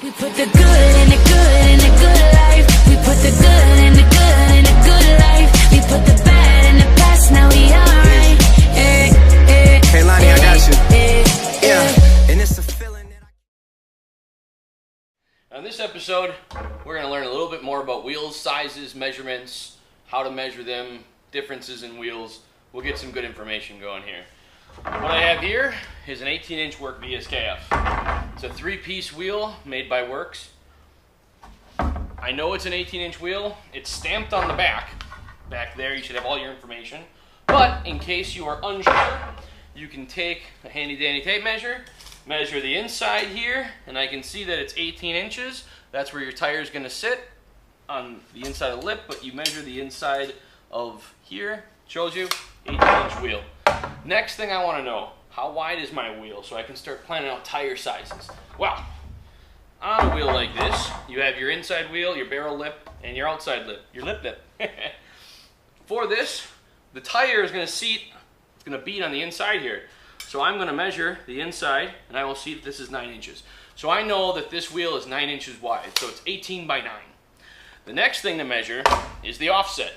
We put the good in the good in the good life. We put the good in the good in the good life. We put the bad in the past, now we alright. Hey Lonnie, I got you. Yeah, and it's a feeling that On this episode, we're going to learn a little bit more about wheels, sizes, measurements, how to measure them, differences in wheels. We'll get some good information going here. What I have here is an 18-inch Work VSKF. It's a 3-piece wheel made by Works. I know it's an 18-inch wheel. It's stamped on the back. Back there, you should have all your information. But in case you are unsure, you can take a handy-dandy tape measure, measure the inside here, and I can see that it's 18 inches. That's where your tire is going to sit on the inside of the lip, but you measure the inside of here. Shows you 18-inch wheel. Next thing I want to know, how wide is my wheel so I can start planning out tire sizes? Well, on a wheel like this, you have your inside wheel, your barrel lip, and your outside lip, your lip lip. For this, the tire is going to seat, it's going to beat on the inside here. So I'm going to measure the inside, and I will see that this is 9 inches. So I know that this wheel is 9 inches wide, so it's 18 by 9. The next thing to measure is the offset.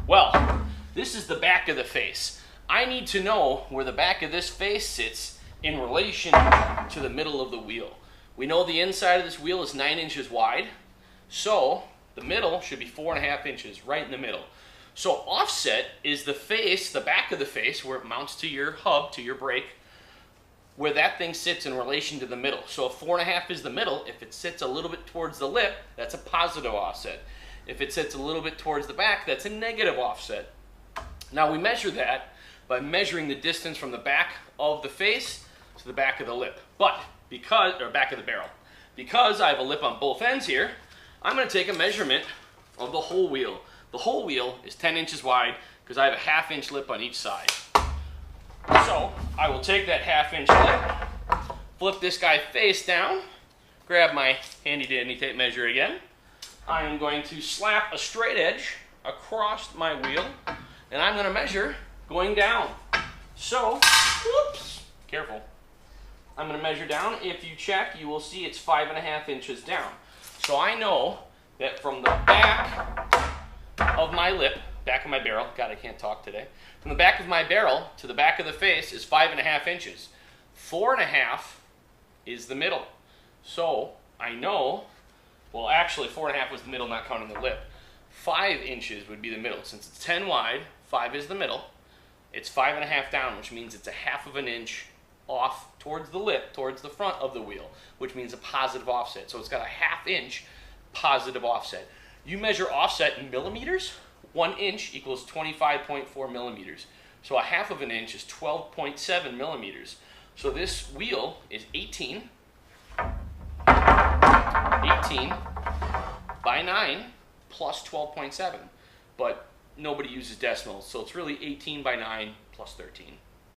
Well, this is the back of the face. I need to know where the back of this face sits in relation to the middle of the wheel. We know the inside of this wheel is 9 inches wide, so the middle should be 4.5 inches, right in the middle. So offset is the face, the back of the face, where it mounts to your hub, to your brake, where that thing sits in relation to the middle. So if 4.5 is the middle, if it sits a little bit towards the lip, that's a positive offset. If it sits a little bit towards the back, that's a negative offset. Now we measure that by measuring the distance from the back of the face to the back of the lip. But back of the barrel. Because I have a lip on both ends here, I'm going to take a measurement of the whole wheel. The whole wheel is 10 inches wide because I have a 1/2 inch lip on each side. So I will take that 1/2 inch lip, flip this guy face down, grab my handy dandy tape measure again. I am going to slap a straight edge across my wheel, and I'm going to measure going down. So, whoops, careful. I'm going to measure down. If you check, you will see it's 5.5 inches down. So I know that from the back of my lip, back of my barrel, God, I can't talk today. From the back of my barrel to the back of the face is 5.5 inches. 4.5 is the middle. So I know, well actually 4.5 was the middle, not counting the lip. 5 inches would be the middle. Since it's 10 wide, 5 is the middle. It's 5.5 down, which means it's a 1/2 inch off towards the lip, towards the front of the wheel, which means a positive offset. So it's got a 1/2 inch positive offset. You measure offset in millimeters. 1 inch equals 25.4 millimeters. So a 1/2 inch is 12.7 millimeters. So this wheel is 18 by 9 plus 12.7. But nobody uses decimals, so it's really 18 by 9 plus 13.